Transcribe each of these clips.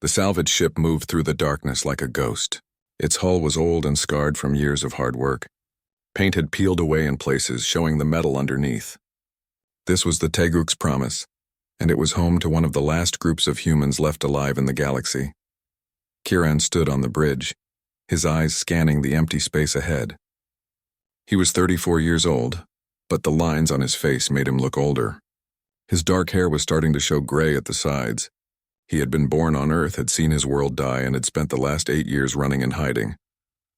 The salvage ship moved through the darkness like a ghost. Its hull was old and scarred from years of hard work. Paint had peeled away in places, showing the metal underneath. This was the Teguk's promise, and it was home to one of the last groups of humans left alive in the galaxy. Kieran stood on the bridge, his eyes scanning the empty space ahead. He was 34 years old, but the lines on his face made him look older. His dark hair was starting to show gray at the sides. He had been born on Earth, had seen his world die, and had spent the last 8 years running and hiding.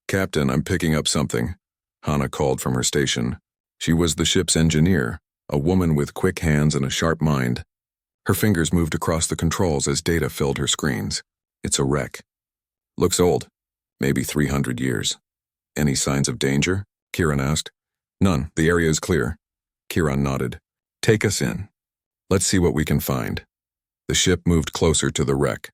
"Captain, I'm picking up something," Hana called from her station. She was the ship's engineer, a woman with quick hands and a sharp mind. Her fingers moved across the controls as data filled her screens. "It's a wreck. Looks old. Maybe 300 years. Any signs of danger?" Kieran asked. "None. The area is clear." Kieran nodded. "Take us in. Let's see what we can find." The ship moved closer to the wreck.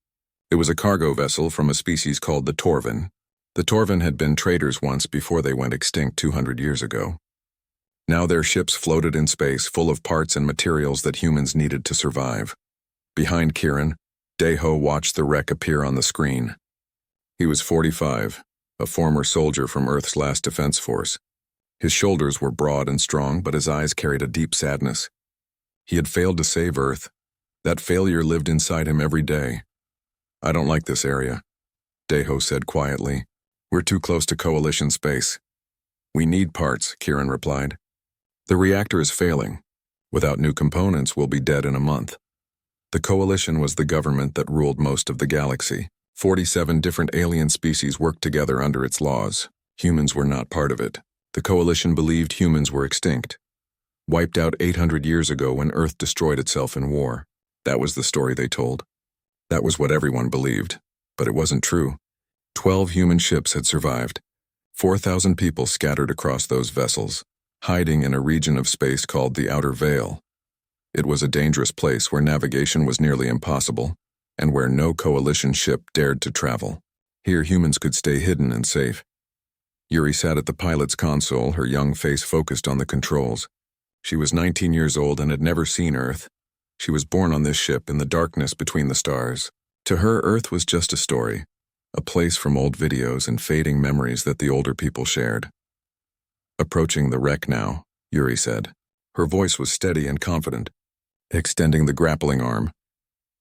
It was a cargo vessel from a species called the Torvin. The Torvin had been traders once before they went extinct 200 years ago. Now their ships floated in space, full of parts and materials that humans needed to survive. Behind Kieran, Daeho watched the wreck appear on the screen. He was 45, a former soldier from Earth's last defense force. His shoulders were broad and strong, but his eyes carried a deep sadness. He had failed to save Earth. That failure lived inside him every day. "I don't like this area," Daeho said quietly. "We're too close to Coalition space." "We need parts," Kieran replied. "The reactor is failing. Without new components, we'll be dead in a month." The Coalition was the government that ruled most of the galaxy. 47 different alien species worked together under its laws. Humans were not part of it. The Coalition believed humans were extinct, wiped out 800 years ago when Earth destroyed itself in war. That was the story they told. That was what everyone believed, but it wasn't true. 12 human ships had survived. 4,000 people scattered across those vessels, hiding in a region of space called the Outer Veil. It was a dangerous place where navigation was nearly impossible, and where no Coalition ship dared to travel. Here humans could stay hidden and safe. Yuri sat at the pilot's console, her young face focused on the controls. She was 19 years old and had never seen Earth. She was born on this ship in the darkness between the stars. To her, Earth was just a story, a place from old videos and fading memories that the older people shared. "Approaching the wreck now," Yuri said. Her voice was steady and confident. Extending the grappling arm,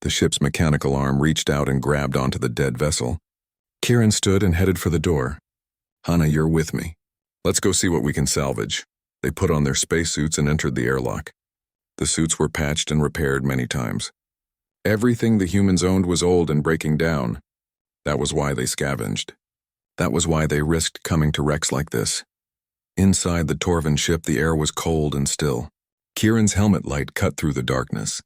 the ship's mechanical arm reached out and grabbed onto the dead vessel. Kieran stood and headed for the door. "Hana, you're with me. Let's go see what we can salvage." They put on their spacesuits and entered the airlock. The suits were patched and repaired many times. Everything the humans owned was old and breaking down. That was why they scavenged. That was why they risked coming to wrecks like this. Inside the Torvin ship, the air was cold and still. Kieran's helmet light cut through the darkness.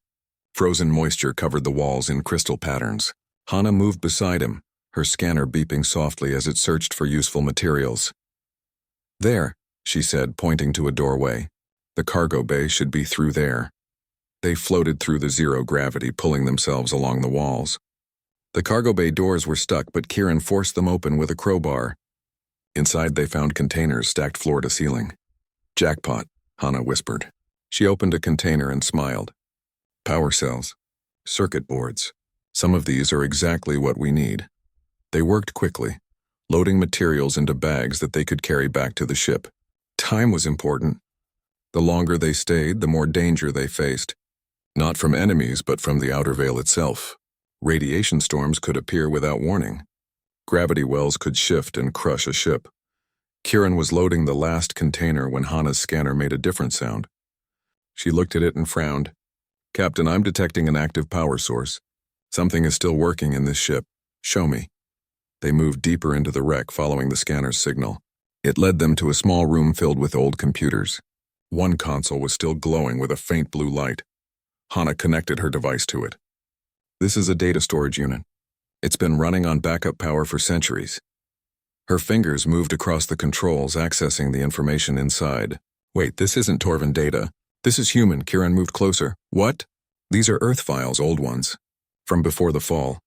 Frozen moisture covered the walls in crystal patterns. Hana moved beside him, her scanner beeping softly as it searched for useful materials. "There," she said, pointing to a doorway. "The cargo bay should be through there." They floated through the zero gravity, pulling themselves along the walls. The cargo bay doors were stuck, but Kieran forced them open with a crowbar. Inside they found containers stacked floor to ceiling. "Jackpot," Hana whispered. She opened a container and smiled. "Power cells. Circuit boards. Some of these are exactly what we need." They worked quickly, loading materials into bags that they could carry back to the ship. Time was important. The longer they stayed, the more danger they faced. Not from enemies, but from the Outer Veil itself. Radiation storms could appear without warning. Gravity wells could shift and crush a ship. Kieran was loading the last container when Hana's scanner made a different sound. She looked at it and frowned. "Captain, I'm detecting an active power source. Something is still working in this ship. Show me." They moved deeper into the wreck, following the scanner's signal. It led them to a small room filled with old computers. One console was still glowing with a faint blue light. Hana connected her device to it. "This is a data storage unit. It's been running on backup power for centuries." Her fingers moved across the controls, accessing the information inside. "Wait, this isn't Torvin data. This is human." Kieran moved closer. "What?" "These are Earth files, old ones. From before the fall."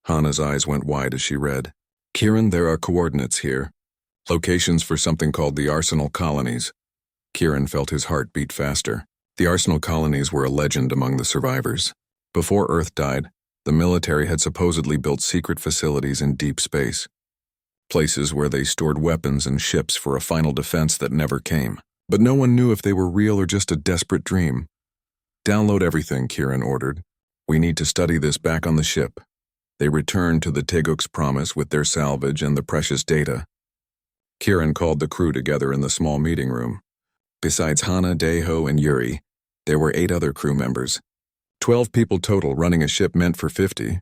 Hana's eyes went wide as she read. "Kieran, there are coordinates here. Locations for something called the Arsenal Colonies." Kieran felt his heart beat faster. The Arsenal Colonies were a legend among the survivors. Before Earth died, The military had supposedly built secret facilities in deep space, places where they stored weapons and ships for a final defense that never came. But no one knew if they were real or just a desperate dream. "Download everything," Kieran ordered. "We need to study this back on the ship." They returned to the Teguk's Promise with their salvage and the precious data. Kieran called the crew together in the small meeting room. Besides Hana, Daeho, and Yuri, there were 8 other crew members. 12 people total, running a ship meant for 50.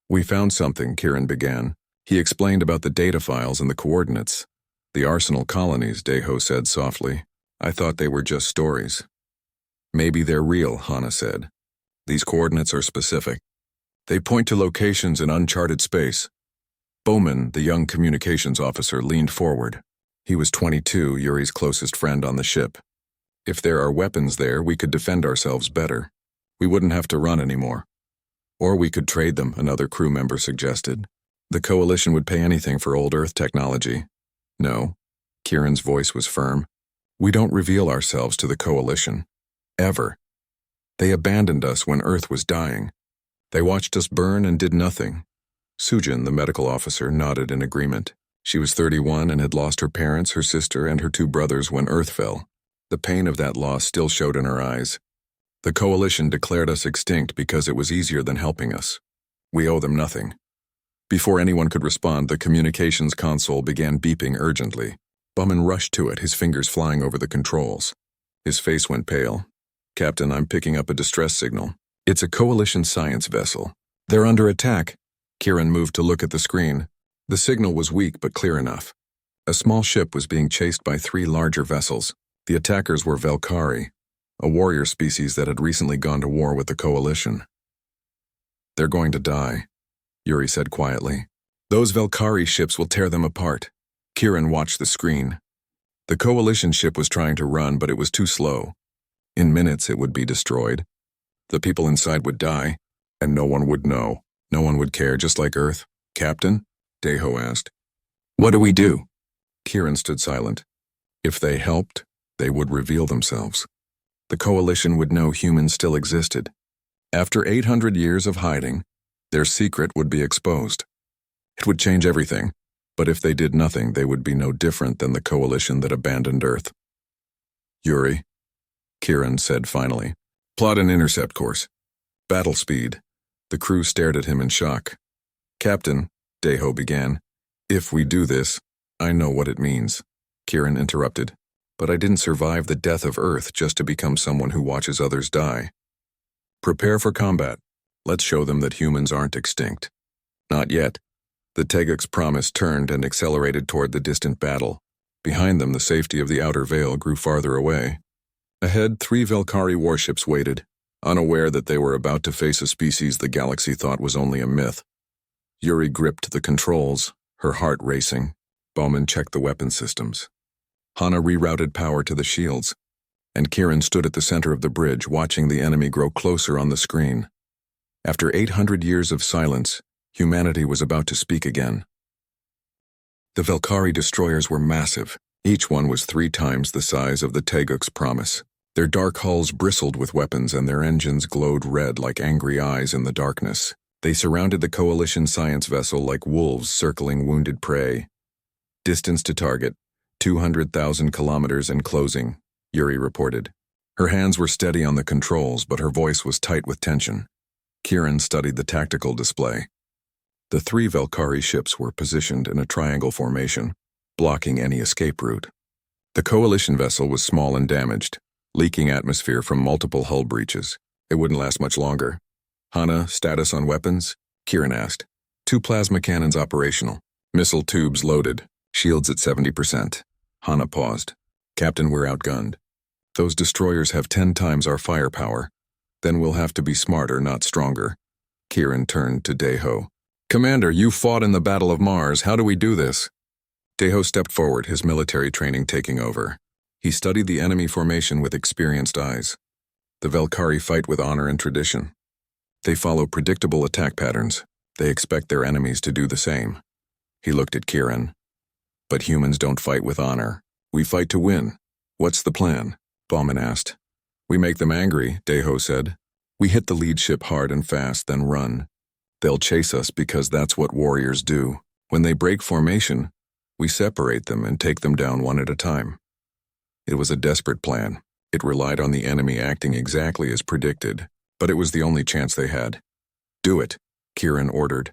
"We found something," Kieran began. He explained about the data files and the coordinates. "The Arsenal colonies," Daeho said softly. "I thought they were just stories." "Maybe they're real," Hana said. "These coordinates are specific. They point to locations in uncharted space." Bowman, the young communications officer, leaned forward. He was 22, Yuri's closest friend on the ship. "If there are weapons there, we could defend ourselves better. We wouldn't have to run anymore. Or we could trade them," another crew member suggested. "The Coalition would pay anything for old Earth technology." "No." Kieran's voice was firm. "We don't reveal ourselves to the Coalition. Ever. They abandoned us when Earth was dying. They watched us burn and did nothing." Sujin, the medical officer, nodded in agreement. She was 31 and had lost her parents, her sister, and her 2 brothers when Earth fell. The pain of that loss still showed in her eyes. "The Coalition declared us extinct because it was easier than helping us. We owe them nothing." Before anyone could respond, the communications console began beeping urgently. Bowman rushed to it, his fingers flying over the controls. His face went pale. "Captain, I'm picking up a distress signal. It's a Coalition science vessel. They're under attack." Kieran moved to look at the screen. The signal was weak but clear enough. A small ship was being chased by 3 larger vessels. The attackers were Velkari, a warrior species that had recently gone to war with the Coalition. "They're going to die," Yuri said quietly. "Those Velkari ships will tear them apart." Kieran watched the screen. The Coalition ship was trying to run, but it was too slow. In minutes it would be destroyed. The people inside would die, and no one would know. No one would care, just like Earth. "Captain?" Daeho asked. "What do we do?" Kieran stood silent. If they helped, they would reveal themselves. The Coalition would know humans still existed. After 800 years of hiding, their secret would be exposed. It would change everything, but if they did nothing, they would be no different than the Coalition that abandoned Earth. "Yuri," Kieran said finally, "plot an intercept course. Battle speed." The crew stared at him in shock. "Captain," Daeho began, "if we do this, I know what it means." Kieran interrupted. "But I didn't survive the death of Earth just to become someone who watches others die. Prepare for combat. Let's show them that humans aren't extinct." "Not yet." The Teguk's Promise turned and accelerated toward the distant battle. Behind them, the safety of the outer veil grew farther away. Ahead, 3 Velkari warships waited, unaware that they were about to face a species the galaxy thought was only a myth. Yuri gripped the controls, her heart racing. Bowman checked the weapon systems. Hana rerouted power to the shields, and Kieran stood at the center of the bridge, watching the enemy grow closer on the screen. After 800 years of silence, humanity was about to speak again. The Velkari destroyers were massive. Each one was 3 times the size of the Teguk's Promise. Their dark hulls bristled with weapons and their engines glowed red like angry eyes in the darkness. They surrounded the Coalition science vessel like wolves circling wounded prey. "Distance to target, 200,000 kilometers and closing," Yuri reported. Her hands were steady on the controls, but her voice was tight with tension. Kieran studied the tactical display. The 3 Velkari ships were positioned in a triangle formation, blocking any escape route. The Coalition vessel was small and damaged, leaking atmosphere from multiple hull breaches. It wouldn't last much longer. "Hana, status on weapons?" Kieran asked. 2 plasma cannons operational. Missile tubes loaded. Shields at 70%. Hana paused. "Captain, we're outgunned. Those destroyers have 10 times our firepower. Then we'll have to be smarter, not stronger." Kieran turned to Daeho. "Commander, you fought in the Battle of Mars. How do we do this?" Daeho stepped forward, his military training taking over. He studied the enemy formation with experienced eyes. The Velkari fight with honor and tradition. They follow predictable attack patterns. They expect their enemies to do the same. He looked at Kieran. "But humans don't fight with honor. We fight to win. What's the plan?" Bowman asked. "We make them angry," Daeho said. "We hit the lead ship hard and fast, then run. They'll chase us because that's what warriors do. When they break formation, we separate them and take them down one at a time. It was a desperate plan. It relied on the enemy acting exactly as predicted, but it was the only chance they had. Do it, Kieran ordered.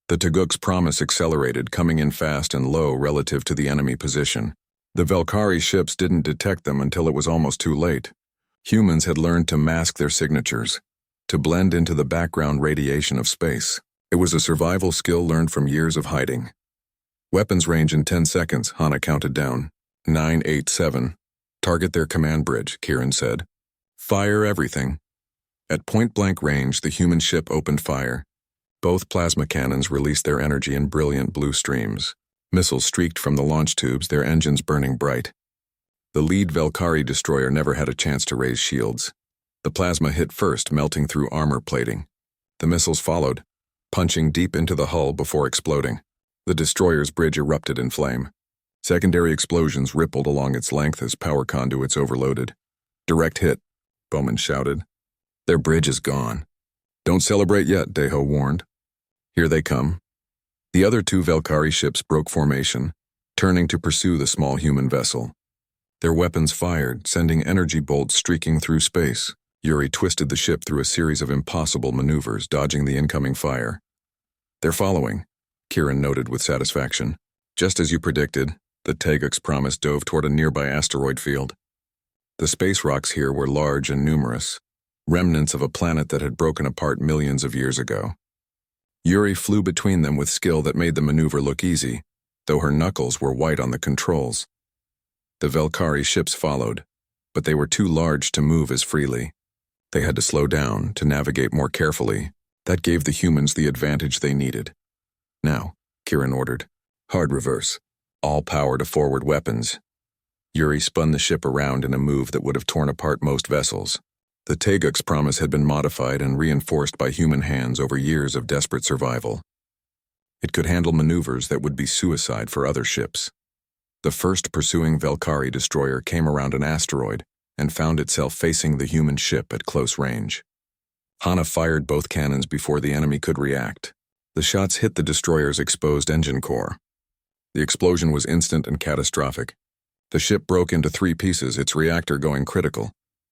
The Teguk's promise accelerated, coming in fast and low relative to the enemy position. The Valkyrie ships didn't detect them until it was almost too late. Humans had learned to mask their signatures, to blend into the background radiation of space. It was a survival skill learned from years of hiding. Weapons range in 10 seconds, Hana counted down. 9, 8, 7. Target their command bridge, Kieran said. Fire everything. At point-blank range, the human ship opened fire. Both plasma cannons released their energy in brilliant blue streams. Missiles streaked from the launch tubes, their engines burning bright. The lead Valkyrie destroyer never had a chance to raise shields. The plasma hit first, melting through armor plating. The missiles followed, punching deep into the hull before exploding. The destroyer's bridge erupted in flame. Secondary explosions rippled along its length as power conduits overloaded. Direct hit, Bowman shouted. Their bridge is gone. Don't celebrate yet, Deho warned. Here they come. The other two Valkyrie ships broke formation, turning to pursue the small human vessel. Their weapons fired, sending energy bolts streaking through space. Yuri twisted the ship through a series of impossible maneuvers, dodging the incoming fire. They're following, Kieran noted with satisfaction. Just as you predicted, the Teguk's promise dove toward a nearby asteroid field. The space rocks here were large and numerous, remnants of a planet that had broken apart millions of years ago. Yuri flew between them with skill that made the maneuver look easy, though her knuckles were white on the controls. The Valkyrie ships followed, but they were too large to move as freely. They had to slow down, to navigate more carefully. That gave the humans the advantage they needed. Now, Kieran ordered, hard reverse. All power to forward weapons. Yuri spun the ship around in a move that would have torn apart most vessels. The Teguk's promise had been modified and reinforced by human hands over years of desperate survival. It could handle maneuvers that would be suicide for other ships. The first pursuing Valkyrie destroyer came around an asteroid and found itself facing the human ship at close range. Hana fired both cannons before the enemy could react. The shots hit the destroyer's exposed engine core. The explosion was instant and catastrophic. The ship broke into 3 pieces, its reactor going critical.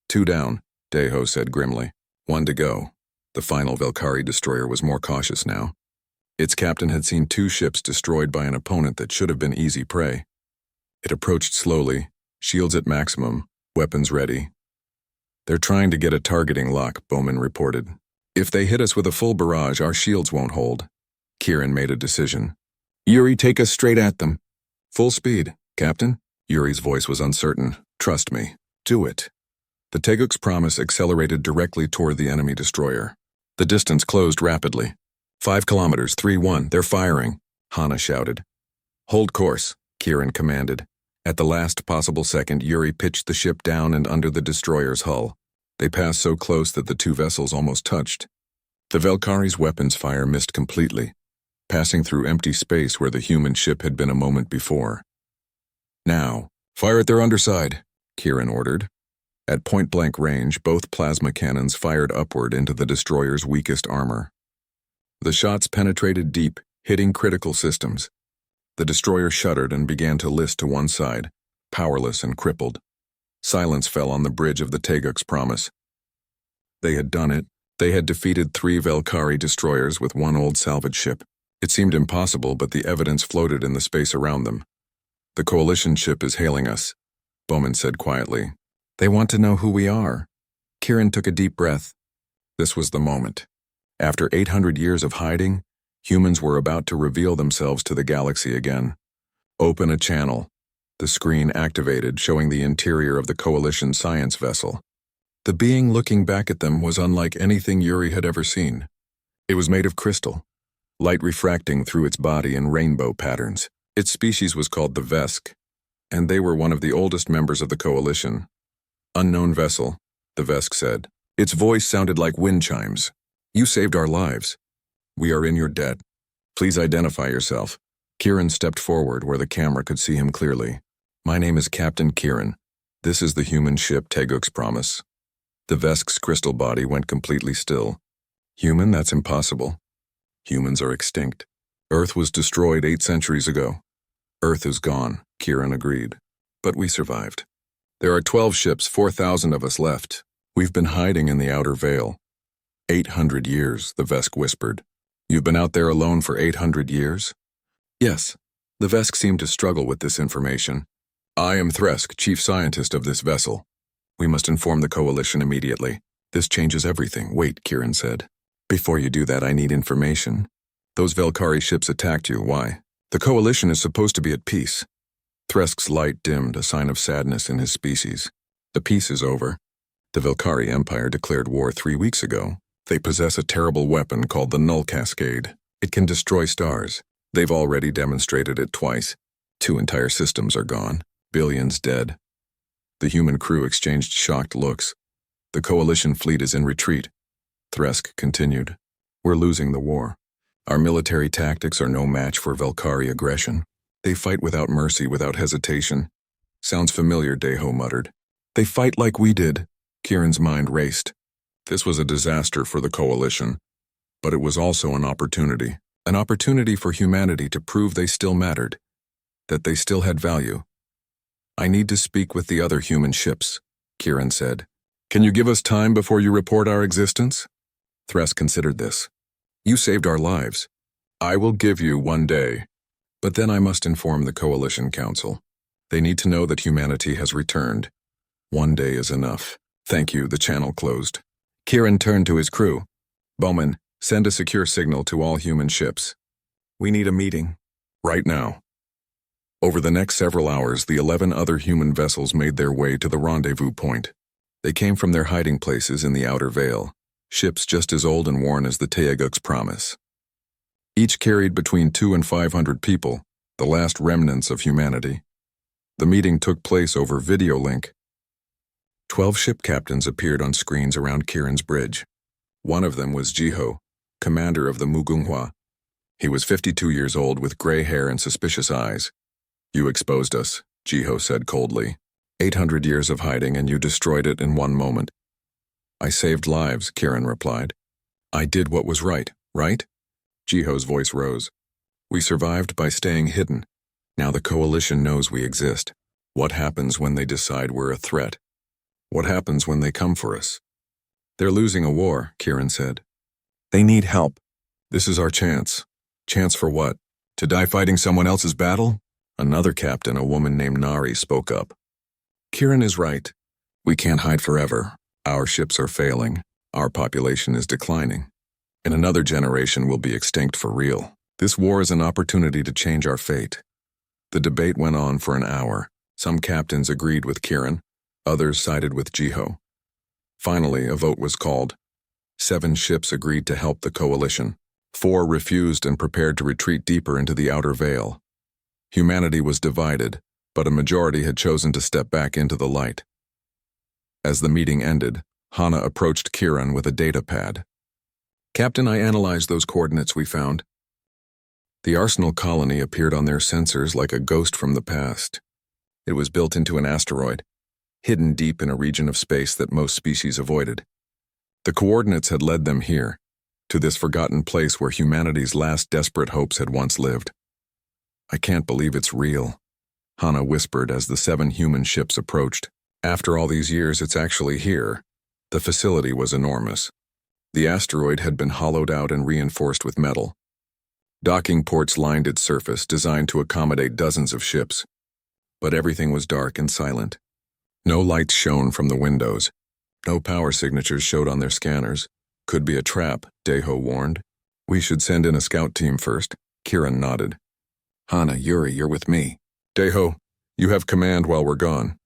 2 down, Deho said grimly. 1 to go. The final Valkyrie destroyer was more cautious now. Its captain had seen 2 ships destroyed by an opponent that should have been easy prey. It approached slowly, shields at maximum, weapons ready. They're trying to get a targeting lock, Bowman reported. If they hit us with a full barrage, our shields won't hold. Kieran made a decision. Yuri, take us straight at them. Full speed, Captain? Yuri's voice was uncertain. Trust me. Do it. The Teguk's promise accelerated directly toward the enemy destroyer. The distance closed rapidly. 5 kilometers, 3-1, they're firing, Hana shouted. Hold course, Kieran commanded. At the last possible second, Yuri pitched the ship down and under the destroyer's hull. They passed so close that the 2 vessels almost touched. The Valkyrie's weapons fire missed completely, passing through empty space where the human ship had been a moment before. Now, fire at their underside, Kieran ordered. At point-blank range, both plasma cannons fired upward into the destroyer's weakest armor. The shots penetrated deep, hitting critical systems. The destroyer shuddered and began to list to one side, powerless and crippled. Silence fell on the bridge of the Teguk's promise. They had done it. They had defeated 3 Valkyrie destroyers with 1 old salvage ship. It seemed impossible, but the evidence floated in the space around them. The coalition ship is hailing us, Bowman said quietly. They want to know who we are. Kieran took a deep breath. This was the moment. After 800 years of hiding, humans were about to reveal themselves to the galaxy again. Open a channel. The screen activated, showing the interior of the coalition science vessel. The being looking back at them was unlike anything Yuri had ever seen. It was made of crystal, light refracting through its body in rainbow patterns. Its species was called the Vesk, and they were one of the oldest members of the coalition. Unknown vessel, the Vesk said. Its voice sounded like wind chimes. You saved our lives. We are in your debt. Please identify yourself. Kieran stepped forward where the camera could see him clearly. My name is Captain Kieran. This is the human ship Teguk's promise. The Vesk's crystal body went completely still. Human, that's impossible. Humans are extinct. Earth was destroyed 8 centuries ago. Earth is gone, Kieran agreed. But we survived. There are 12 ships, 4,000 of us left. We've been hiding in the outer veil. 800 years, the Vesk whispered. You've been out there alone for 800 years? Yes. The Vesk seemed to struggle with this information. I am Thresk, chief scientist of this vessel. We must inform the Coalition immediately. This changes everything. Wait, Kieran said. Before you do that, I need information. Those Velkari ships attacked you. Why? The Coalition is supposed to be at peace. Thresk's light dimmed, a sign of sadness in his species. The peace is over. The Velkari Empire declared war 3 weeks ago. They possess a terrible weapon called the Null Cascade. It can destroy stars. They've already demonstrated it twice. 2 entire systems are gone. Billions dead. The human crew exchanged shocked looks. The Coalition fleet is in retreat. Thresk continued. We're losing the war. Our military tactics are no match for Velkari aggression. They fight without mercy, without hesitation. Sounds familiar, Deho muttered. They fight like we did. Kieran's mind raced. This was a disaster for the Coalition, but it was also an opportunity for humanity to prove they still mattered, that they still had value. I need to speak with the other human ships, Kieran said. Can you give us time before you report our existence? Thresk considered this. You saved our lives. I will give you 1 day, but then I must inform the Coalition Council. They need to know that humanity has returned. 1 day is enough. Thank you, the channel closed. Kieran turned to his crew. Bowman, send a secure signal to all human ships. We need a meeting. Right now. Over the next several hours, the 11 other human vessels made their way to the rendezvous point. They came from their hiding places in the outer veil, ships just as old and worn as the Teaguk's promise. Each carried between 200 and 500 people, the last remnants of humanity. The meeting took place over video link. 12 ship captains appeared on screens around Kieran's bridge. One of them was Jiho, commander of the Mugunghwa. He was 52 years old with gray hair and suspicious eyes. You exposed us, Jiho said coldly. 800 years of hiding and you destroyed it in 1 moment. I saved lives, Kieran replied. I did what was right, right? Jiho's voice rose. We survived by staying hidden. Now the Coalition knows we exist. What happens when they decide we're a threat? What happens when they come for us? They're losing a war, Kieran said. They need help. This is our chance. Chance for what? To die fighting someone else's battle? Another captain, a woman named Nari, spoke up. Kieran is right. We can't hide forever. Our ships are failing. Our population is declining. In another generation, we'll be extinct for real. This war is an opportunity to change our fate. The debate went on for an hour. Some captains agreed with Kieran. Others sided with Jiho. Finally, a vote was called. 7 ships agreed to help the Coalition. 4 refused and prepared to retreat deeper into the outer veil. Humanity was divided, but a majority had chosen to step back into the light. As the meeting ended, Hana approached Kieran with a data pad. Captain, I analyzed those coordinates we found. The Arsenal colony appeared on their sensors like a ghost from the past. It was built into an asteroid, hidden deep in a region of space that most species avoided. The coordinates had led them here, to this forgotten place where humanity's last desperate hopes had once lived. I can't believe it's real, Hana whispered as the 7 human ships approached. After all these years, it's actually here. The facility was enormous. The asteroid had been hollowed out and reinforced with metal. Docking ports lined its surface, designed to accommodate dozens of ships. But everything was dark and silent. No lights shone from the windows. No power signatures showed on their scanners. Could be a trap, Deho warned. We should send in a scout team first. Kieran nodded. Hana, Yuri, you're with me. Deho, you have command while we're gone.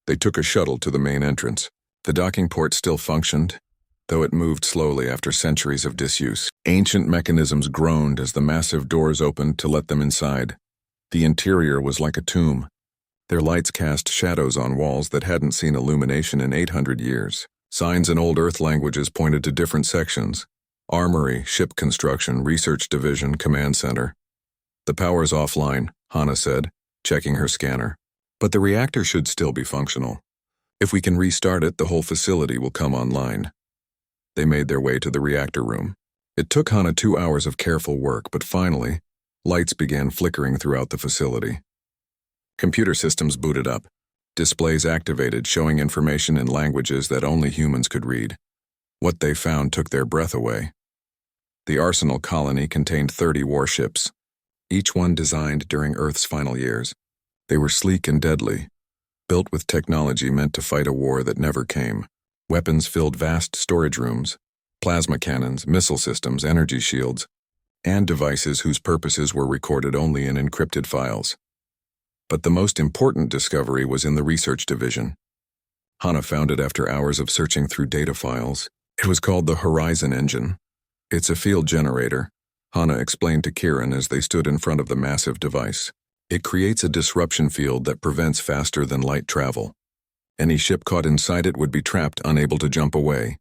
They took a shuttle to the main entrance. The docking port still functioned, though it moved slowly after centuries of disuse. Ancient mechanisms groaned as the massive doors opened to let them inside. The interior was like a tomb. Their lights cast shadows on walls that hadn't seen illumination in 800 years. Signs in old Earth languages pointed to different sections. Armory, ship construction, research division, command center. The power's offline, Hana said, checking her scanner. But the reactor should still be functional. If we can restart it, the whole facility will come online. They made their way to the reactor room. It took Hana 2 hours of careful work, but finally, lights began flickering throughout the facility. Computer systems booted up. Displays activated, showing information in languages that only humans could read. What they found took their breath away. The Arsenal colony contained 30 warships, each one designed during Earth's final years. They were sleek and deadly, built with technology meant to fight a war that never came. Weapons filled vast storage rooms, plasma cannons, missile systems, energy shields, and devices whose purposes were recorded only in encrypted files. But the most important discovery was in the research division. Hana found it after hours of searching through data files. It was called the Horizon Engine. It's a field generator, Hana explained to Kieran as they stood in front of the massive device. It creates a disruption field that prevents faster-than-light travel. Any ship caught inside it would be trapped, unable to jump away.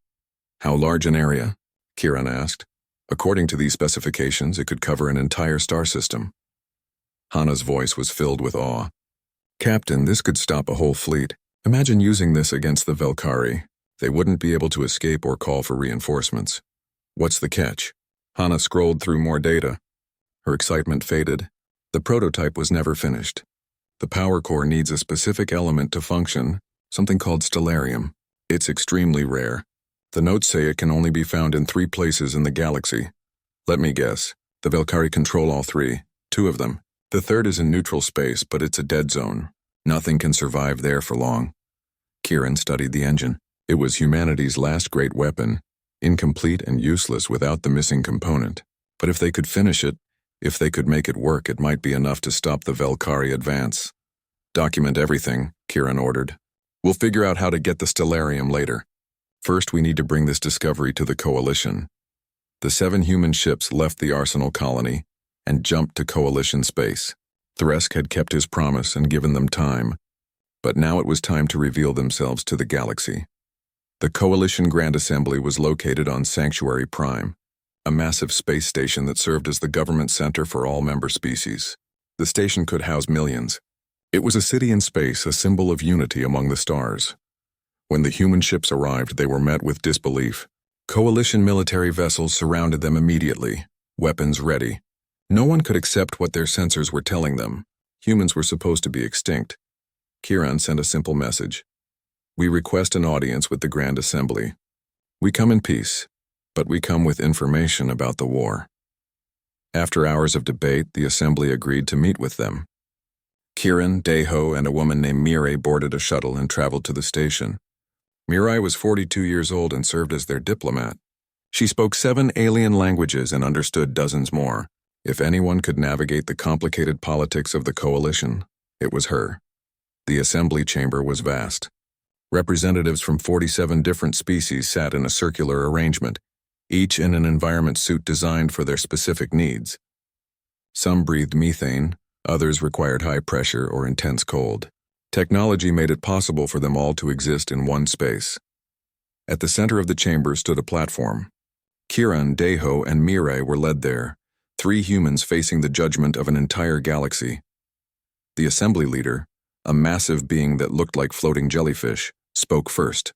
How large an area? Kieran asked. According to these specifications, it could cover an entire star system. Hana's voice was filled with awe. Captain, this could stop a whole fleet. Imagine using this against the Velkari. They wouldn't be able to escape or call for reinforcements. What's the catch? Hana scrolled through more data. Her excitement faded. The prototype was never finished. The power core needs a specific element to function, something called stellarium. It's extremely rare. The notes say it can only be found in 3 places in the galaxy. Let me guess. The Velkari control all 3, 2 of them. The third is in neutral space, but it's a dead zone. Nothing can survive there for long. Kieran studied the engine. It was humanity's last great weapon, incomplete and useless without the missing component. But if they could finish it, if they could make it work, it might be enough to stop the Velkari advance. Document everything, Kieran ordered. We'll figure out how to get the stellarium later. First, we need to bring this discovery to the Coalition. The 7 human ships left the Arsenal colony and jumped to Coalition space. Thresk had kept his promise and given them time, but now it was time to reveal themselves to the galaxy. The Coalition Grand Assembly was located on Sanctuary Prime, a massive space station that served as the government center for all member species. The station could house millions. It was a city in space, a symbol of unity among the stars. When the human ships arrived, they were met with disbelief. Coalition military vessels surrounded them immediately, weapons ready. No one could accept what their sensors were telling them. Humans were supposed to be extinct. Kieran sent a simple message. We request an audience with the Grand Assembly. We come in peace, but we come with information about the war. After hours of debate, the Assembly agreed to meet with them. Kieran, Deho, and a woman named Mirai boarded a shuttle and traveled to the station. Mirai was 42 years old and served as their diplomat. She spoke 7 alien languages and understood dozens more. If anyone could navigate the complicated politics of the Coalition, it was her. The assembly chamber was vast. Representatives from 47 different species sat in a circular arrangement, each in an environment suit designed for their specific needs. Some breathed methane, others required high pressure or intense cold. Technology made it possible for them all to exist in one space. At the center of the chamber stood a platform. Kieran, Deho, and Mirai were led there, 3 humans facing the judgment of an entire galaxy. The assembly leader, a massive being that looked like floating jellyfish, spoke first.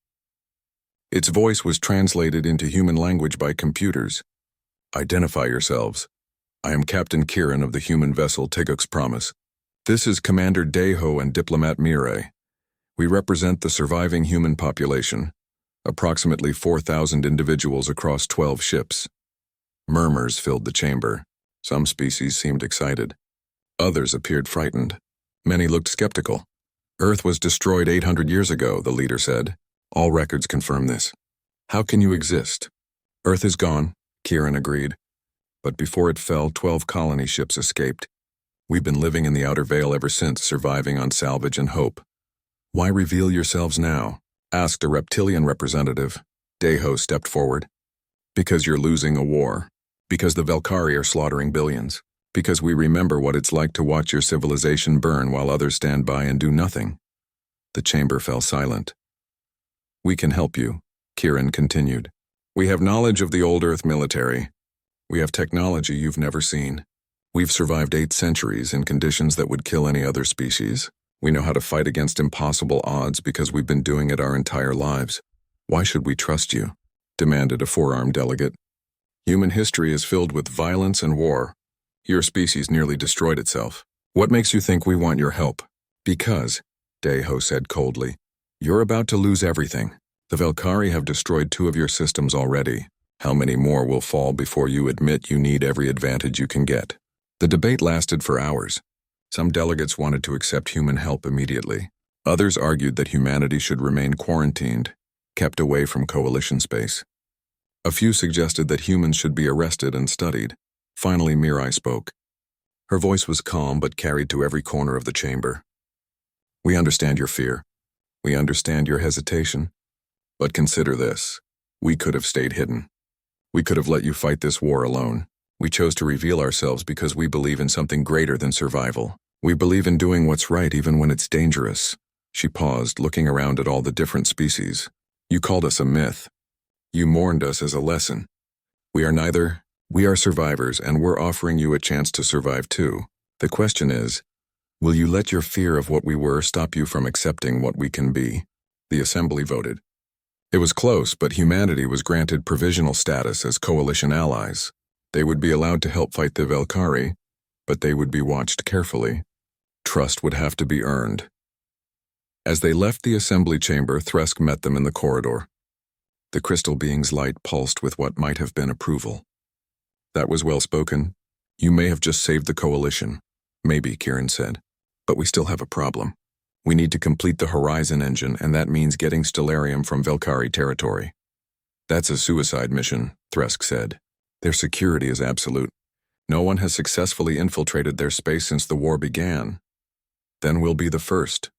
Its voice was translated into human language by computers. Identify yourselves. I am Captain Kieran of the human vessel Teguk's Promise. This is Commander Deho and Diplomat Mirai. We represent the surviving human population, approximately 4,000 individuals across 12 ships. Murmurs filled the chamber. Some species seemed excited. Others appeared frightened. Many looked skeptical. Earth was destroyed 800 years ago, the leader said. All records confirm this. How can you exist? Earth is gone, Kieran agreed. But before it fell, 12 colony ships escaped. We've been living in the outer veil ever since, surviving on salvage and hope. Why reveal yourselves now? Asked a reptilian representative. Deho stepped forward. Because you're losing a war. Because the Velkari are slaughtering billions. Because we remember what it's like to watch your civilization burn while others stand by and do nothing. The chamber fell silent. We can help you, Kieran continued. We have knowledge of the old Earth military. We have technology you've never seen. We've survived 8 centuries in conditions that would kill any other species. We know how to fight against impossible odds because we've been doing it our entire lives. Why should we trust you? Demanded a 4-armed delegate. Human history is filled with violence and war. Your species nearly destroyed itself. What makes you think we want your help? Because, Daiho said coldly, you're about to lose everything. The Velkari have destroyed 2 of your systems already. How many more will fall before you admit you need every advantage you can get? The debate lasted for hours. Some delegates wanted to accept human help immediately. Others argued that humanity should remain quarantined, kept away from coalition space. A few suggested that humans should be arrested and studied. Finally, Mirai spoke. Her voice was calm but carried to every corner of the chamber. We understand your fear. We understand your hesitation. But consider this. We could have stayed hidden. We could have let you fight this war alone. We chose to reveal ourselves because we believe in something greater than survival. We believe in doing what's right even when it's dangerous. She paused, looking around at all the different species. You called us a myth. You mourned us as a lesson. We are neither. We are survivors, and we're offering you a chance to survive too. The question is, will you let your fear of what we were stop you from accepting what we can be? The assembly voted. It was close, but humanity was granted provisional status as coalition allies. They would be allowed to help fight the Velkari, but they would be watched carefully. Trust would have to be earned. As they left the assembly chamber, Thresk met them in the corridor. The crystal being's light pulsed with what might have been approval. That was well spoken. You may have just saved the coalition. Maybe, Kieran said. But we still have a problem. We need to complete the Horizon engine, and that means getting stellarium from Velkari territory. That's a suicide mission, Thresk said. Their security is absolute. No one has successfully infiltrated their space since the war began. Then we'll be the first.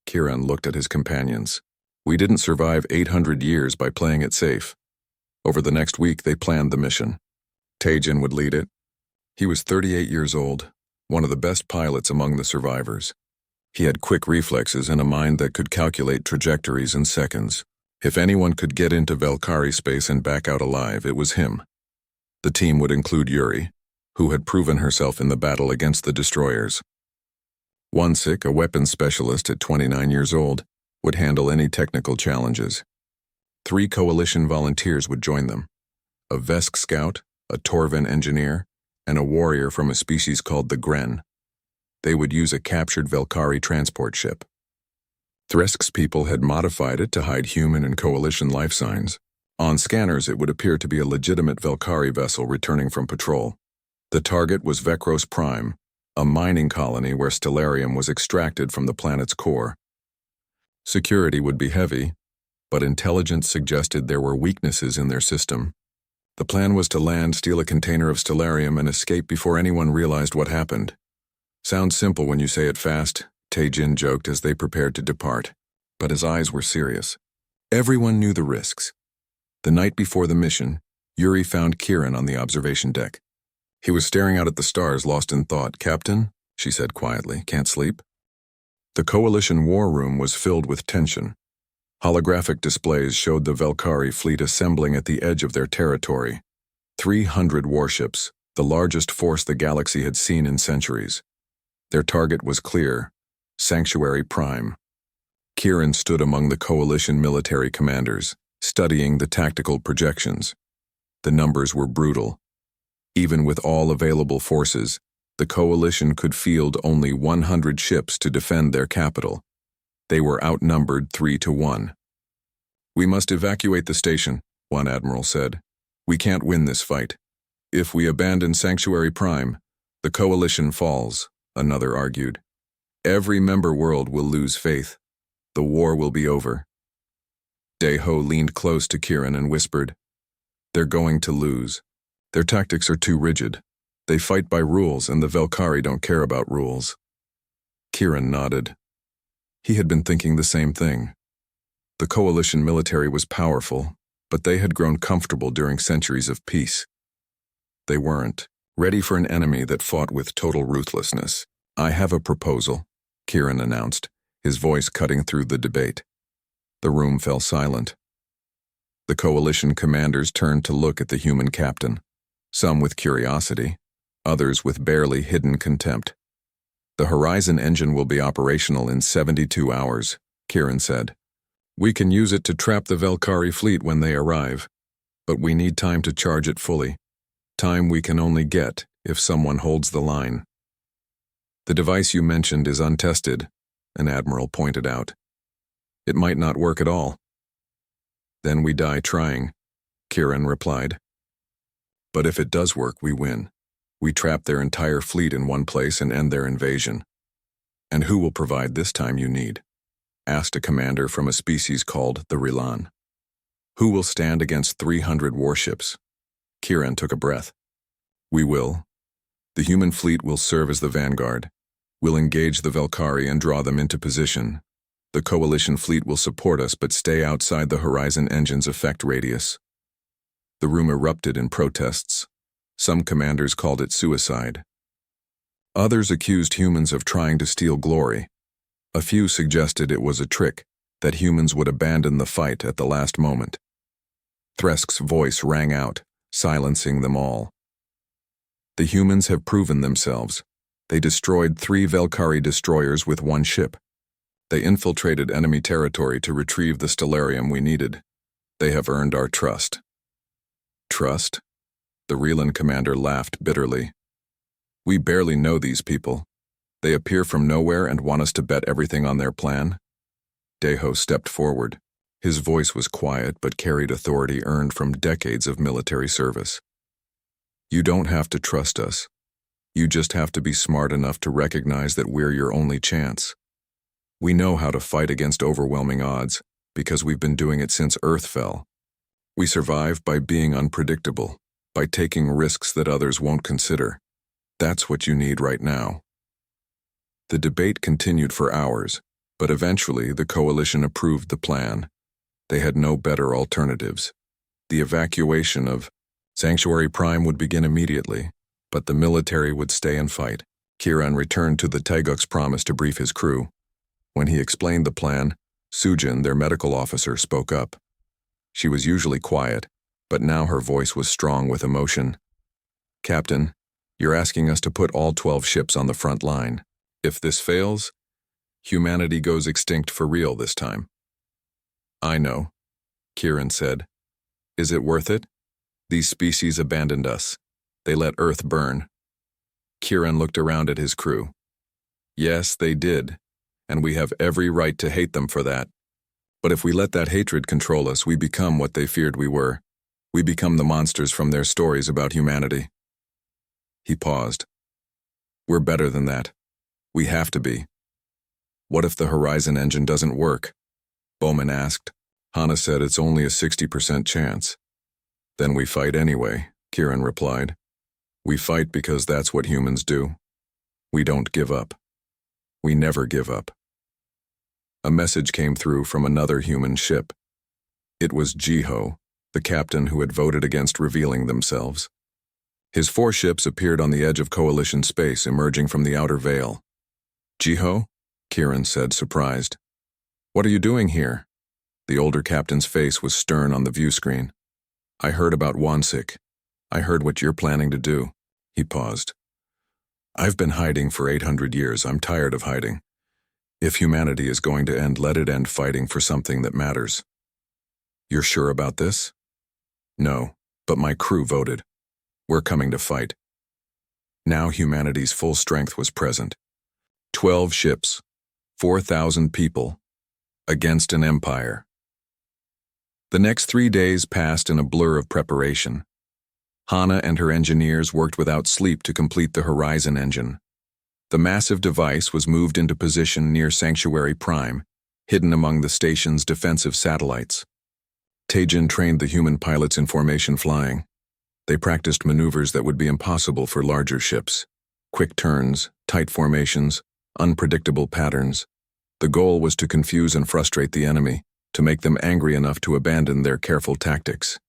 Kieran looked at his companions. We didn't survive 800 years by playing it safe. Over the next week, they planned the mission. Taejin would lead it. He was 38 years old, one of the best pilots among the survivors. He had quick reflexes and a mind that could calculate trajectories in seconds. If anyone could get into Velkari space and back out alive, it was him. The team would include Yuri, who had proven herself in the battle against the destroyers. Wansik, a weapons specialist at 29 years old, would handle any technical challenges. 3 coalition volunteers would join them. A Vesk scout, a Torvin engineer, and a warrior from a species called the Gren. They would use a captured Velkari transport ship. Thresk's people had modified it to hide human and coalition life signs. On scanners, it would appear to be a legitimate Velkari vessel returning from patrol. The target was Vekros Prime, a mining colony where stellarium was extracted from the planet's core. Security would be heavy, but intelligence suggested there were weaknesses in their system. The plan was to land, steal a container of stellarium, and escape before anyone realized what happened. Sounds simple when you say it fast, Taejin joked as they prepared to depart, but his eyes were serious. Everyone knew the risks. The night before the mission, Yuri found Kieran on the observation deck. He was staring out at the stars, lost in thought. Captain, she said quietly, can't sleep? The coalition war room was filled with tension. Holographic displays showed the Velkari fleet assembling at the edge of their territory. 300 warships, the largest force the galaxy had seen in centuries. Their target was clear, Sanctuary Prime. Kieran stood among the coalition military commanders, studying the tactical projections. The numbers were brutal. Even with all available forces, the coalition could field only 100 ships to defend their capital. They were outnumbered 3-1. We must evacuate the station, one admiral said. We can't win this fight. If we abandon Sanctuary Prime, the coalition falls, another argued. Every member world will lose faith. The war will be over. Daiho leaned close to Kieran and whispered, They're going to lose. Their tactics are too rigid. They fight by rules, and the Velkari don't care about rules. Kieran nodded. He had been thinking the same thing. The coalition military was powerful, but they had grown comfortable during centuries of peace. They weren't ready for an enemy that fought with total ruthlessness. I have a proposal, Kieran announced, his voice cutting through the debate. The room fell silent. The coalition commanders turned to look at the human captain, some with curiosity, others with barely hidden contempt. The Horizon engine will be operational in 72 hours, Kieran said. We can use it to trap the Velkari fleet when they arrive. But we need time to charge it fully. Time we can only get if someone holds the line. The device you mentioned is untested, an admiral pointed out. It might not work at all. Then we die trying, Kieran replied. But if it does work, we win. We trap their entire fleet in one place and end their invasion. And who will provide this time you need? Asked a commander from a species called the Rilan. Who will stand against 300 warships? Kieran took a breath. We will. The human fleet will serve as the vanguard. We'll engage the Velkari and draw them into position. The coalition fleet will support us but stay outside the Horizon Engine's effect radius. The room erupted in protests. Some commanders called it suicide. Others accused humans of trying to steal glory. A few suggested it was a trick, that humans would abandon the fight at the last moment. Thresk's voice rang out, silencing them all. The humans have proven themselves. They destroyed 3 Velkari destroyers with 1 ship. They infiltrated enemy territory to retrieve the stellarium we needed. They have earned our trust. Trust? The Relan commander laughed bitterly. We barely know these people. They appear from nowhere and want us to bet everything on their plan? Deho stepped forward. His voice was quiet but carried authority earned from decades of military service. You don't have to trust us. You just have to be smart enough to recognize that we're your only chance. We know how to fight against overwhelming odds because we've been doing it since Earth fell. We survive by being unpredictable, by taking risks that others won't consider. That's what you need right now. The debate continued for hours, but eventually the coalition approved the plan. They had no better alternatives. The evacuation of Sanctuary Prime would begin immediately, but the military would stay and fight. Kieran returned to the Teguk's promise to brief his crew. When he explained the plan, Sujin, their medical officer, spoke up. She was usually quiet, but now her voice was strong with emotion. Captain, you're asking us to put all 12 ships on the front line. If this fails, humanity goes extinct for real this time. I know, Kieran said. Is it worth it? These species abandoned us. They let Earth burn. Kieran looked around at his crew. Yes, they did, and we have every right to hate them for that. But if we let that hatred control us, we become what they feared we were. We become the monsters from their stories about humanity. He paused. We're better than that. We have to be. What if the Horizon engine doesn't work? Bowman asked. Hana said it's only a 60% chance. Then we fight anyway, Kieran replied. We fight because that's what humans do. We don't give up. We never give up. A message came through from another human ship. It was Jiho, the captain who had voted against revealing themselves. His 4 ships appeared on the edge of Coalition space, emerging from the outer veil. Jiho? Kieran said, surprised. What are you doing here? The older captain's face was stern on the view screen. I heard about Wansik. I heard what you're planning to do. He paused. I've been hiding for 800 years. I'm tired of hiding. If humanity is going to end, let it end fighting for something that matters. You're sure about this? No, but my crew voted. We're coming to fight. Now humanity's full strength was present. 12 ships, 4,000 people, against an empire. The next 3 days passed in a blur of preparation. Hana and her engineers worked without sleep to complete the Horizon engine. The massive device was moved into position near Sanctuary Prime, hidden among the station's defensive satellites. Teijin trained the human pilots in formation flying. They practiced maneuvers that would be impossible for larger ships. Quick turns, tight formations, unpredictable patterns. The goal was to confuse and frustrate the enemy, to make them angry enough to abandon their careful tactics.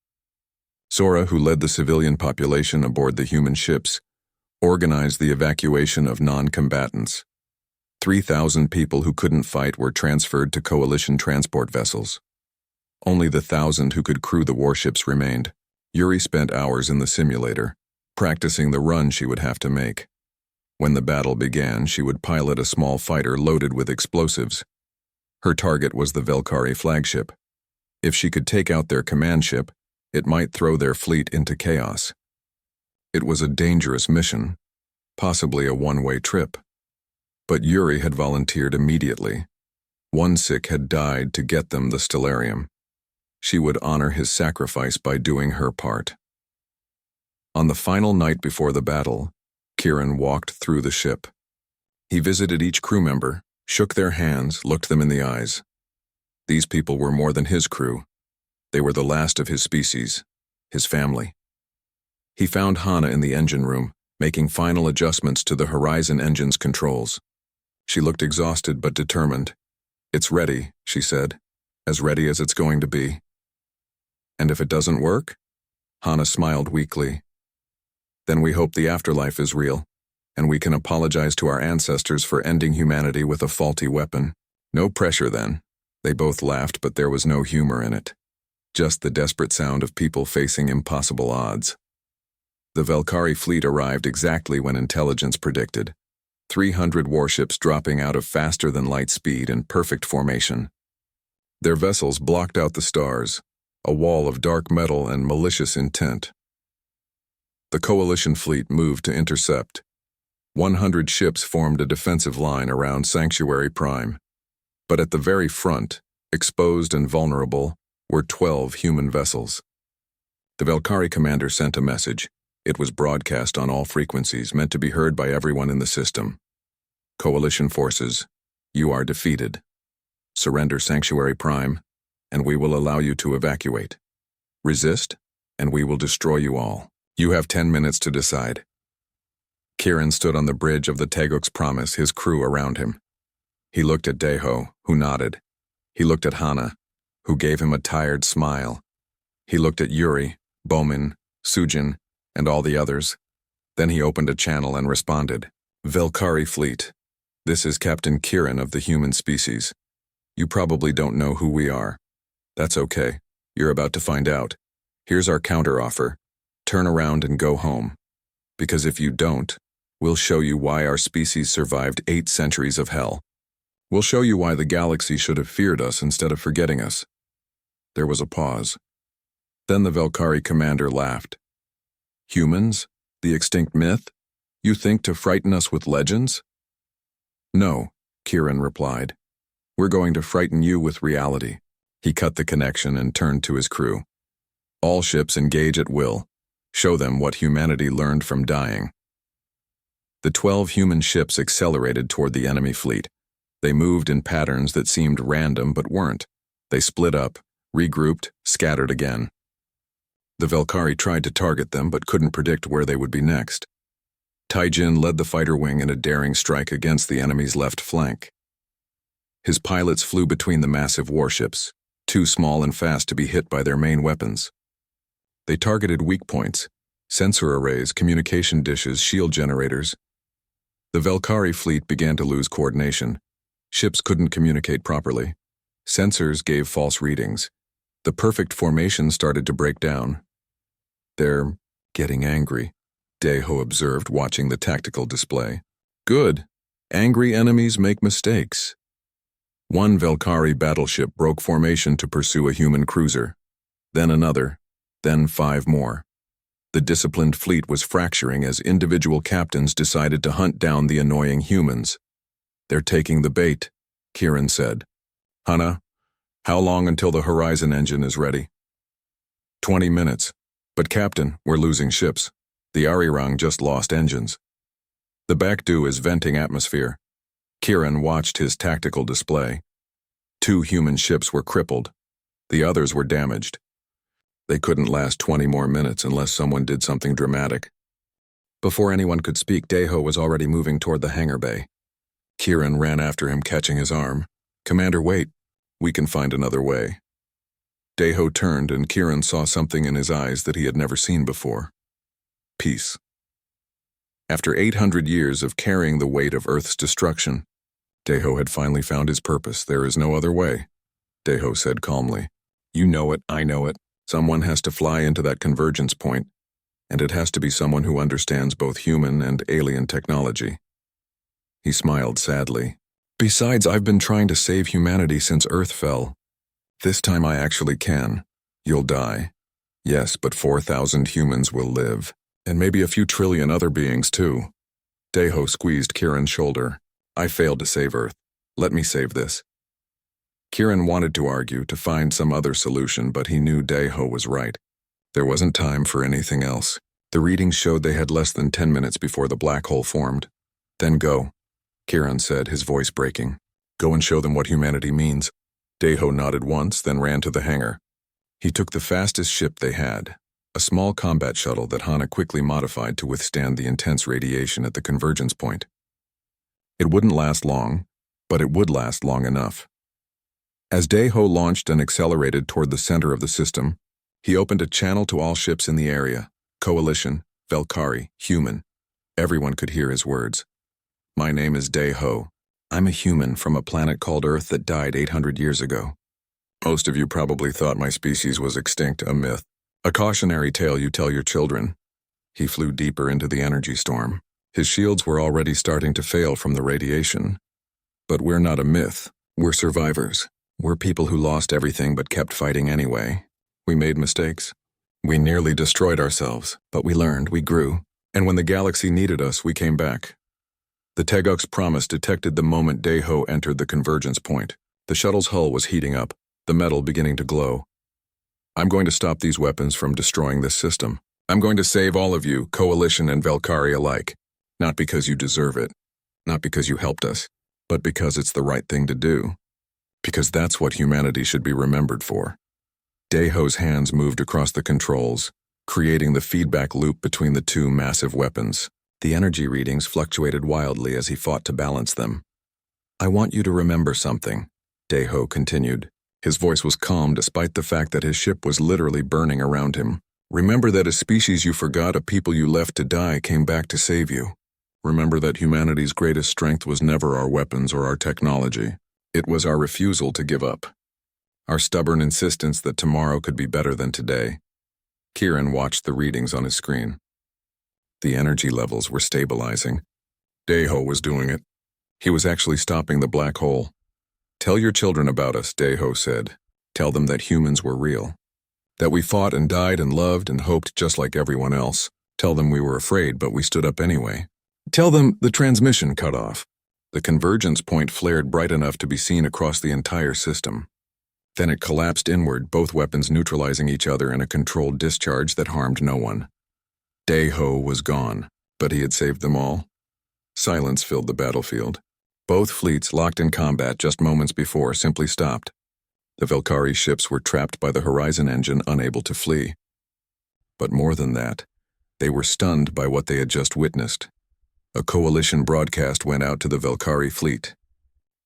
Sora, who led the civilian population aboard the human ships, organized the evacuation of non-combatants. 3,000 people who couldn't fight were transferred to coalition transport vessels. Only the 1,000 who could crew the warships remained. Yuri spent hours in the simulator, practicing the run she would have to make. When the battle began, she would pilot a small fighter loaded with explosives. Her target was the Velkari flagship. If she could take out their command ship, It might throw their fleet into chaos. It was a dangerous mission, possibly a one-way trip. But Yuri had volunteered immediately. One Sikh had died to get them the stellarium. She would honor his sacrifice by doing her part. On the final night before the battle, Kieran walked through the ship. He visited each crew member, shook their hands, looked them in the eyes. These people were more than his crew. They were the last of his species, his family. He found Hana in the engine room, making final adjustments to the Horizon engine's controls. She looked exhausted but determined. "It's ready," she said, "as ready as it's going to be." "And if it doesn't work?" Hana smiled weakly. "Then we hope the afterlife is real, and we can apologize to our ancestors for ending humanity with a faulty weapon." "No pressure then." They both laughed, but there was no humor in it. Just the desperate sound of people facing impossible odds. The Velkari fleet arrived exactly when intelligence predicted. 300 warships dropping out of faster-than-light speed in perfect formation. Their vessels blocked out the stars, a wall of dark metal and malicious intent. The coalition fleet moved to intercept. 100 ships formed a defensive line around Sanctuary Prime. But at the very front, exposed and vulnerable, were 12 human vessels. The Velkari commander sent a message. It was broadcast on all frequencies, meant to be heard by everyone in the system. "Coalition forces, you are defeated. Surrender Sanctuary Prime, and we will allow you to evacuate. Resist, and we will destroy you all. You have 10 minutes to decide." Kieran stood on the bridge of the Teguk's Promise, his crew around him. He looked at Deho, who nodded. He looked at Hana, who gave him a tired smile. He looked at Yuri, Bowman, Sujin, and all the others. Then he opened a channel and responded. "Velkari Fleet, this is Captain Kieran of the human species. You probably don't know who we are. That's okay. You're about to find out. Here's our counteroffer. Turn around and go home. Because if you don't, we'll show you why our species survived 8 centuries of hell. We'll show you why the galaxy should have feared us instead of forgetting us." There was a pause. Then the Velkari commander laughed. "Humans? The extinct myth? You think to frighten us with legends?" "No," Kieran replied. "We're going to frighten you with reality." He cut the connection and turned to his crew. "All ships engage at will. Show them what humanity learned from dying." The 12 human ships accelerated toward the enemy fleet. They moved in patterns that seemed random but weren't. They split up, regrouped, scattered again. The Velkari tried to target them but couldn't predict where they would be next. Taijin led the fighter wing in a daring strike against the enemy's left flank. His pilots flew between the massive warships, too small and fast to be hit by their main weapons. They targeted weak points, sensor arrays, communication dishes, shield generators. The Velkari fleet began to lose coordination. Ships couldn't communicate properly. Sensors gave false readings. The perfect formation started to break down. "They're getting angry," Deho observed, watching the tactical display. "Good. Angry enemies make mistakes." One Velkari battleship broke formation to pursue a human cruiser. Then another. Then 5 more. The disciplined fleet was fracturing as individual captains decided to hunt down the annoying humans. "They're taking the bait," Kieran said. "Hana, how long until the Horizon engine is ready?" 20 minutes. "But Captain, we're losing ships. The Arirang just lost engines." "The Bakdu is venting atmosphere." Kieran watched his tactical display. 2 human ships were crippled. The others were damaged. They couldn't last 20 more minutes unless someone did something dramatic. Before anyone could speak, Deho was already moving toward the hangar bay. Kieran ran after him, catching his arm. "Commander, wait. We can find another way." Deho turned, and Kieran saw something in his eyes that he had never seen before. Peace. After 800 years of carrying the weight of Earth's destruction, Deho had finally found his purpose. "There is no other way," Deho said calmly. "You know it, I know it. Someone has to fly into that convergence point, and it has to be someone who understands both human and alien technology." He smiled sadly. "Besides, I've been trying to save humanity since Earth fell. This time I actually can. You'll die. Yes, but 4,000 humans will live. And maybe a few trillion other beings, too. Daeho squeezed Kieran's shoulder. I failed to save Earth. Let me save this. Kieran wanted to argue, to find some other solution, but he knew Daeho was right. There wasn't time for anything else. The readings showed they had less than 10 minutes before the black hole formed. Then go, Kieran said, his voice breaking. Go and show them what humanity means. Daeho nodded once, then ran to the hangar. He took the fastest ship they had, a small combat shuttle that Hana quickly modified to withstand the intense radiation at the convergence point. It wouldn't last long, but it would last long enough. As Daeho launched and accelerated toward the center of the system, he opened a channel to all ships in the area, Coalition, Velkari, Human. Everyone could hear his words. My name is Daeho. I'm a human from a planet called Earth that died 800 years ago. Most of you probably thought my species was extinct, a myth. A cautionary tale you tell your children. He flew deeper into the energy storm. His shields were already starting to fail from the radiation. But we're not a myth. We're survivors. We're people who lost everything but kept fighting anyway. We made mistakes. We nearly destroyed ourselves, but we learned, we grew. And when the galaxy needed us, we came back. The Teguk's promise detected the moment Daeho entered the convergence point. The shuttle's hull was heating up, the metal beginning to glow. I'm going to stop these weapons from destroying this system. I'm going to save all of you, Coalition and Velkari alike. Not because you deserve it, not because you helped us, but because it's the right thing to do. Because that's what humanity should be remembered for. Daeho's hands moved across the controls, creating the feedback loop between the two massive weapons. The energy readings fluctuated wildly as he fought to balance them. I want you to remember something, Daeho continued. His voice was calm despite the fact that his ship was literally burning around him. Remember that a species you forgot, a people you left to die, came back to save you. Remember that humanity's greatest strength was never our weapons or our technology. It was our refusal to give up. Our stubborn insistence that tomorrow could be better than today. Kieran watched the readings on his screen. The energy levels were stabilizing. Daeho was doing it. He was actually stopping the black hole. Tell your children about us, Daeho said. Tell them that humans were real. That we fought and died and loved and hoped just like everyone else. Tell them we were afraid, but we stood up anyway. Tell them the transmission cut off. The convergence point flared bright enough to be seen across the entire system. Then it collapsed inward, both weapons neutralizing each other in a controlled discharge that harmed no one. Daeho was gone, but he had saved them all. Silence filled the battlefield. Both fleets, locked in combat just moments before, simply stopped. The Velkari ships were trapped by the Horizon engine, unable to flee. But more than that, they were stunned by what they had just witnessed. A coalition broadcast went out to the Velkari fleet.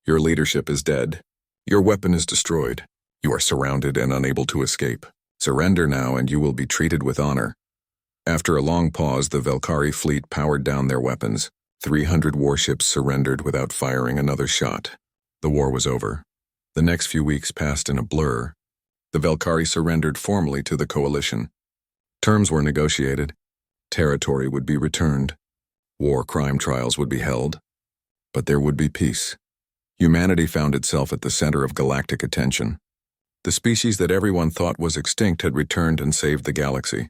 Your leadership is dead. Your weapon is destroyed. You are surrounded and unable to escape. Surrender now and you will be treated with honor. After a long pause, the Velkari fleet powered down their weapons. 300 warships surrendered without firing another shot. The war was over. The next few weeks passed in a blur. The Velkari surrendered formally to the coalition. Terms were negotiated. Territory would be returned. War crime trials would be held. But there would be peace. Humanity found itself at the center of galactic attention. The species that everyone thought was extinct had returned and saved the galaxy.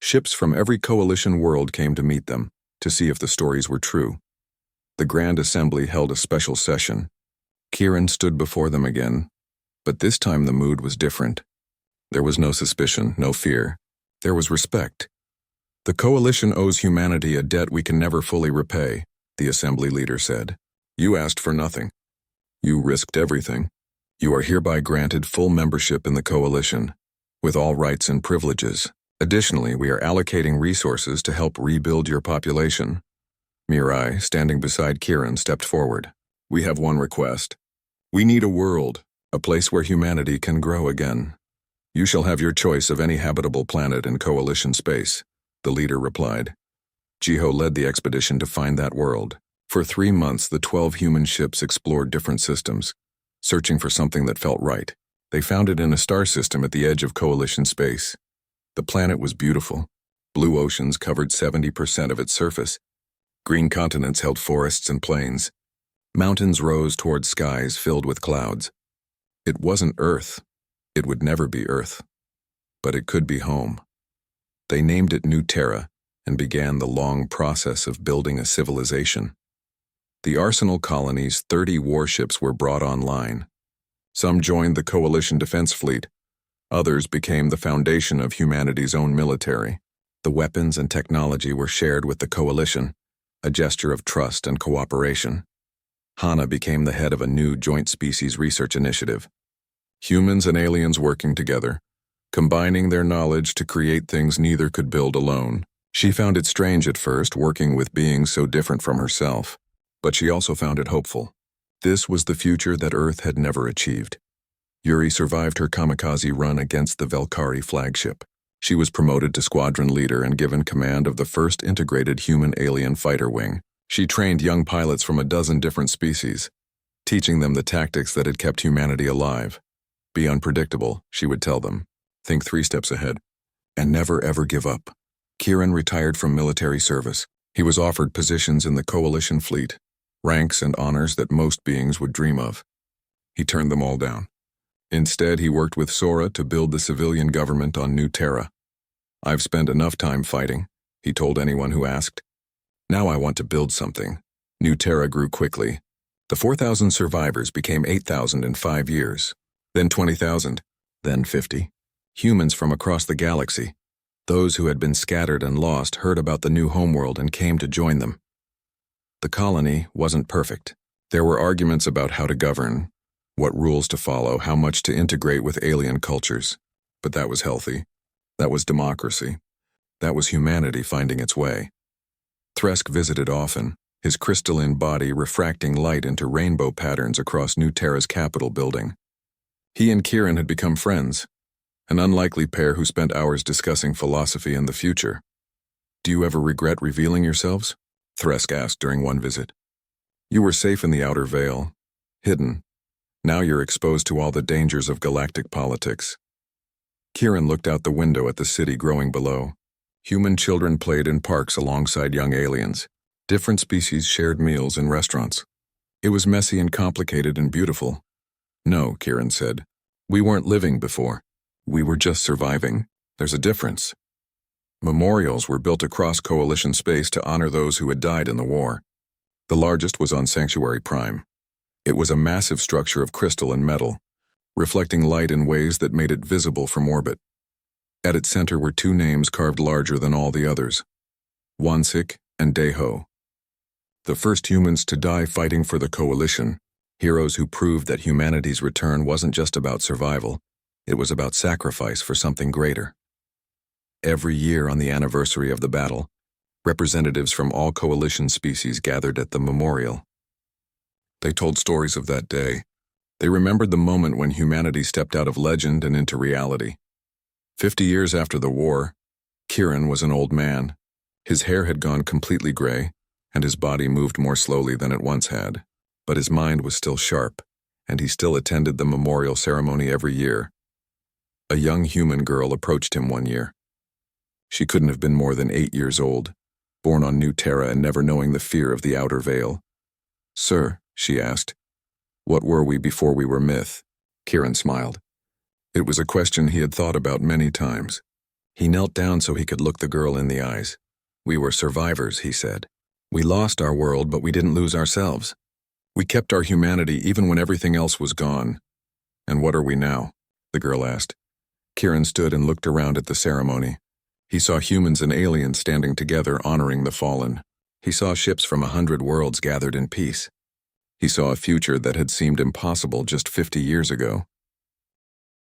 Ships from every coalition world came to meet them, to see if the stories were true. The Grand Assembly held a special session. Kieran stood before them again, but this time the mood was different. There was no suspicion, no fear. There was respect. The coalition owes humanity a debt we can never fully repay, the assembly leader said. You asked for nothing. You risked everything. You are hereby granted full membership in the coalition, with all rights and privileges. Additionally, we are allocating resources to help rebuild your population. Mirai, standing beside Kieran, stepped forward. We have one request. We need a world, a place where humanity can grow again. You shall have your choice of any habitable planet in coalition space, the leader replied. Jiho led the expedition to find that world. For 3 months, the 12 human ships explored different systems, searching for something that felt right. They found it in a star system at the edge of coalition space. The planet was beautiful. Blue oceans covered 70% of its surface. Green continents held forests and plains. Mountains rose toward skies filled with clouds. It wasn't Earth. It would never be Earth. but it could be home. They named it New Terra and began the long process of building a civilization. The Arsenal colony's 30 warships were brought online. Some joined the Coalition Defense Fleet. Others became the foundation of humanity's own military. The weapons and technology were shared with the Coalition, a gesture of trust and cooperation. Hana became the head of a new joint species research initiative. Humans and aliens working together, combining their knowledge to create things neither could build alone. She found it strange at first working with beings so different from herself, but she also found it hopeful. This was the future that Earth had never achieved. Yuri survived her kamikaze run against the Velkari flagship. She was promoted to squadron leader and given command of the first integrated human-alien fighter wing. She trained young pilots from a dozen different species, teaching them the tactics that had kept humanity alive. Be unpredictable, she would tell them. Think 3 steps ahead. And never ever give up. Kieran retired from military service. He was offered positions in the Coalition fleet, ranks and honors that most beings would dream of. He turned them all down. Instead, he worked with Sora to build the civilian government on New Terra. I've spent enough time fighting, he told anyone who asked. Now I want to build something. New Terra grew quickly. The 4,000 survivors became 8,000 in 5 years, then 20,000, then 50. Humans from across the galaxy. Those who had been scattered and lost heard about the new homeworld and came to join them. The colony wasn't perfect. There were arguments about how to govern, what rules to follow, how much to integrate with alien cultures. But that was healthy. That was democracy. That was humanity finding its way. Thresk visited often, his crystalline body refracting light into rainbow patterns across New Terra's Capitol building. He and Kieran had become friends, an unlikely pair who spent hours discussing philosophy and the future. Do you ever regret revealing yourselves? Thresk asked during one visit. You were safe in the outer veil, hidden. Now you're exposed to all the dangers of galactic politics. Kieran looked out the window at the city growing below. Human children played in parks alongside young aliens. Different species shared meals in restaurants. It was messy and complicated and beautiful. No, Kieran said. We weren't living before. We were just surviving. There's a difference. Memorials were built across Coalition space to honor those who had died in the war. The largest was on Sanctuary Prime. It was a massive structure of crystal and metal, reflecting light in ways that made it visible from orbit. At its center were 2 names carved larger than all the others, Wansik and Deho. The first humans to die fighting for the Coalition, heroes who proved that humanity's return wasn't just about survival, it was about sacrifice for something greater. Every year on the anniversary of the battle, representatives from all Coalition species gathered at the memorial. They told stories of that day. They remembered the moment when humanity stepped out of legend and into reality. 50 years after the war, Kieran was an old man. His hair had gone completely gray, and his body moved more slowly than it once had. But his mind was still sharp, and he still attended the memorial ceremony every year. A young human girl approached him one year. She couldn't have been more than 8 years old, born on New Terra and never knowing the fear of the outer veil. Sir, she asked, what were we before we were myth? Kieran smiled. It was a question he had thought about many times. He knelt down so he could look the girl in the eyes. We were survivors, he said. We lost our world, but we didn't lose ourselves. We kept our humanity even when everything else was gone. And what are we now? The girl asked. Kieran stood and looked around at the ceremony. He saw humans and aliens standing together honoring the fallen. He saw ships from 100 worlds gathered in peace. He saw a future that had seemed impossible just 50 years ago.